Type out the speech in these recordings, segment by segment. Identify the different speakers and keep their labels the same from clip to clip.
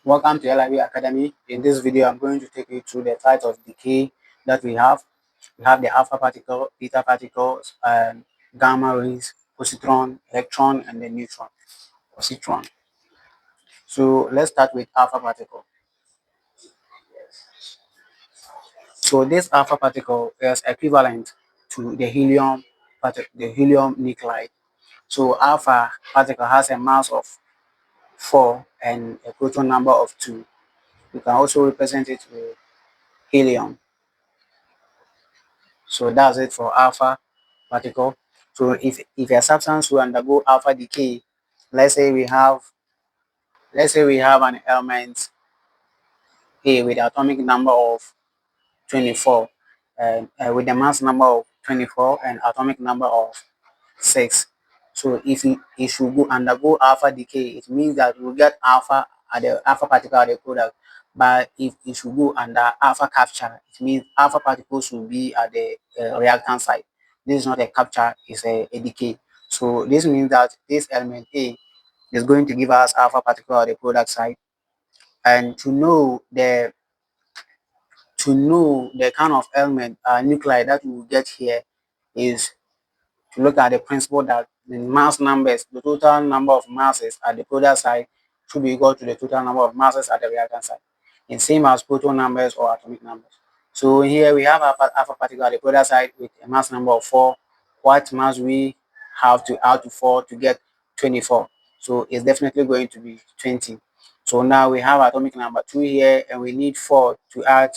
Speaker 1: Welcome to LIB Academy. In this video, I'm going to take you through the types of decay that we have. We have the alpha particle, beta particles, and gamma rays, positron, electron, and the neutron, positron. So let's start with alpha particle. So this alpha particle is equivalent to the helium nuclide. So alpha particle has a mass of 4 and a proton number of 2. You can also represent it with helium. So that's it for alpha particle. So if a substance will undergo alpha decay, let's say we have an element A with atomic number of 24 and with the mass number of 24 and atomic number of 6. So if it should undergo alpha decay, it means that we'll get alpha at the alpha particle at the product. But if it should go under alpha capture, it means alpha particles should be at the reactant site. This is not a capture, it's a decay. So this means that this element A is going to give us alpha particle at the product site. And to know the kind of element nuclide that we will get here is to look at the principle that the mass numbers, the total number of masses at the product side should be equal to the total number of masses at the reactant side, and same as proton numbers or atomic numbers. So here we have alpha particle at the product side with a mass number of 4. What mass we have to add to 4 to get 24? So it's definitely going to be 20. So now we have atomic number 2 here, and we need 4 to add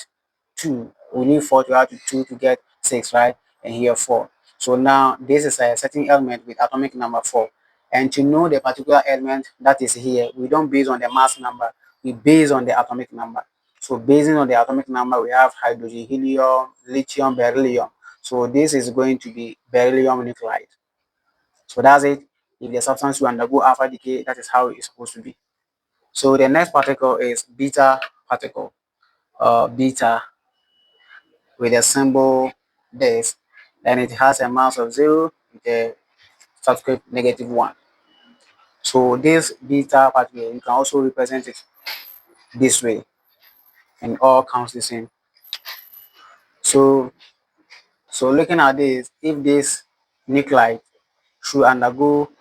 Speaker 1: 2. We need 4 to add to 2 to get 6, right? And here 4. So now this is a certain element with atomic number 4. And to know the particular element that is here, we don't base on the mass number, we base on the atomic number. So basing on the atomic number, we have hydrogen, helium, lithium, beryllium. So this is going to be beryllium nuclide. So that's it. If the substance will undergo alpha decay, that is how it is supposed to be. So the next particle is beta particle. Beta with a symbol this, and it has a mass of 0 with a subscript -1. So this beta particle, you can also represent it this way, and all counts the same. So looking at this, if this nuclide should undergo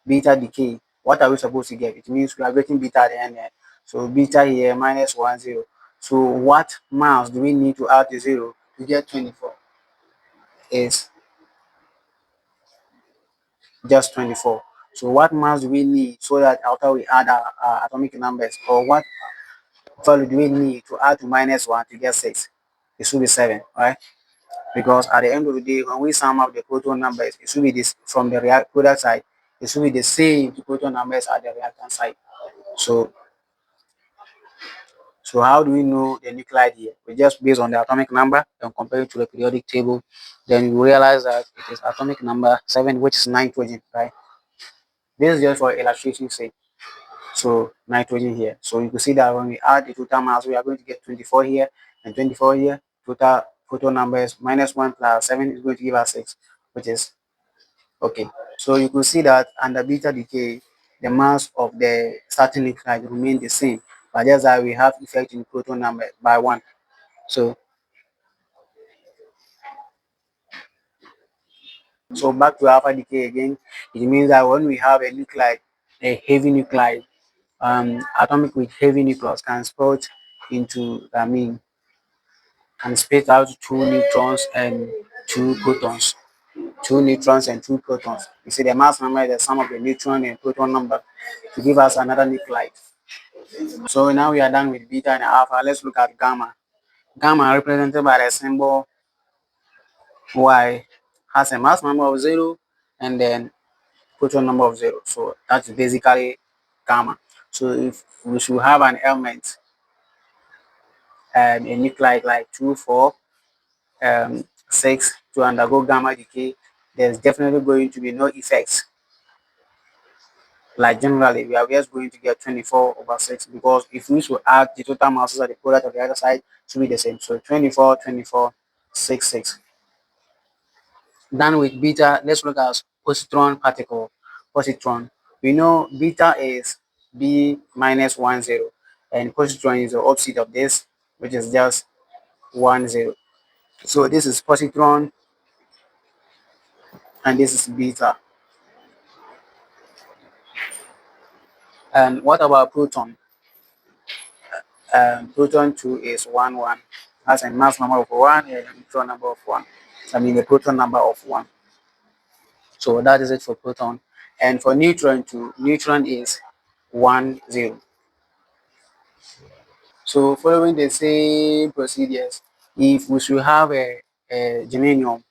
Speaker 1: beta decay, what are we supposed to get? It means we are getting beta at the end. So beta here -10. So what mass do we need to add to 0 to get 24? Is just 24. So what mass do we need so that after we add our atomic numbers, or what value do we need to add to -1 to get 6? It should be 7, right? Because at the end of the day, when we sum up the proton numbers, it should be this from the product side, it should be the same to proton numbers at the reactant side. So how do we know the nuclide here? We just based on the atomic number and compare it to the periodic table. Then you realize that it is atomic number 7, which is nitrogen, right? This is just for illustration's sake. So nitrogen here. So you can see that when we add the total mass, we are going to get 24 here and 24 here. Total proton numbers -1 plus 7 is going to give us 6, which is okay. So you can see that under beta decay, the mass of the starting nuclide remain the same, but just that we have effect in proton number by 1. So back to alpha decay again, it means that when we have a nuclide, a heavy nuclide, atomic with heavy nucleus can split into, can spit out 2 neutrons and 2 protons. 2 neutrons and 2 protons. You see the mass number is the sum of the neutron and proton number to give us another nuclide. So now we are done with beta and alpha. Let's look at gamma. Gamma represented by the symbol Y has a mass number of 0 and then proton number of 0. So that's basically gamma. So if we should have an element, a nuclide like 2, 4, 6 to undergo gamma decay, there's definitely going to be no effects. Like generally, we are just going to get 24/6 because if we should add the total masses of the product of the other side, to be the same. So 24, 24, 6, 6. Done with beta, let's look at positron particle. Positron. We know beta is B -10. and positron is the opposite of this, which is just 1, 0. So this is positron and this is beta. And what about proton? Proton 2 is 1, 1. That's a mass number of 1 and a neutron number of 1. So I mean the proton number of 1. So that is it for proton. And for neutron 2, neutron is 1, 0. So following the same procedures, if we should have a germanium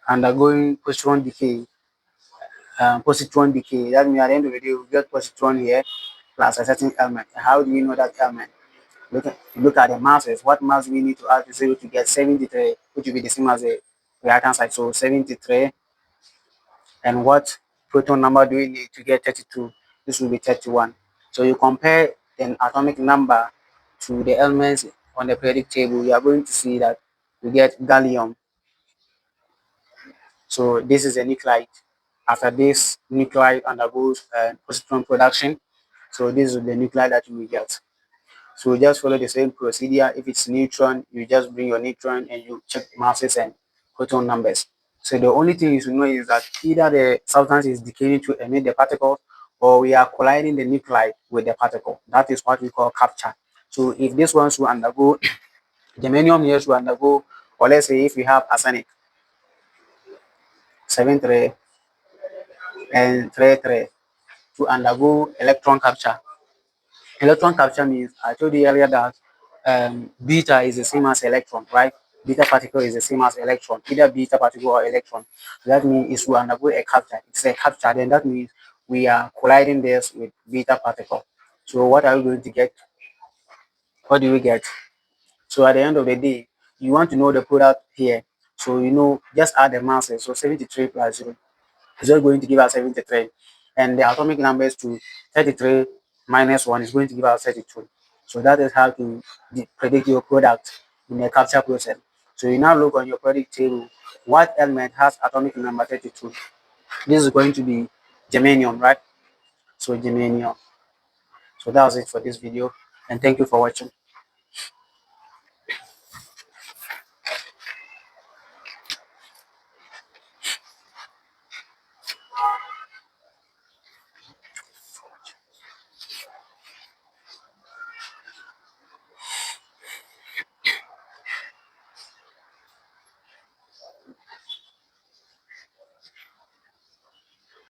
Speaker 1: undergoing positron decay, that means at the end of the day, we get positron here plus a certain element. How do we know that element? Look at the masses. What mass we need to add to 0 to get 73, which will be the same as the reactant side. So 73. And what proton number do we need to get 32? This will be 31. So you compare an atomic number to the elements on the periodic table, you are going to see that you get gallium. So this is a nuclide. After this nuclide undergoes positron production, so this is the nuclide that you will get. So just follow the same procedure. If it's neutron, you just bring your neutron and you check masses and proton numbers. So the only thing you should know is that either the substance is decaying to emit the particles or we are colliding the nuclide with the particle. That is what we call capture. So if this one should undergo, germanium here should undergo, or let's say if we have arsenic, 7 3 and 3 3 to undergo electron capture. Electron capture means I told you earlier that beta is the same as electron, right? Beta particle is the same as electron, either beta particle or electron. So that means it will undergo a capture. It's a capture, then that means we are colliding this with beta particle. So what are we going to get? What do we get? So at the end of the day, you want to know the product here. So you know, just add the masses. So 73 plus 0 is just going to give us 73. And the atomic numbers to 33 minus 1 is going to give us 32. So that is how to predict your product in a capture process. So you now look on your periodic table, what element has atomic number 32? This is going to be germanium, right? So germanium. So that was it for this video, and thank you for watching.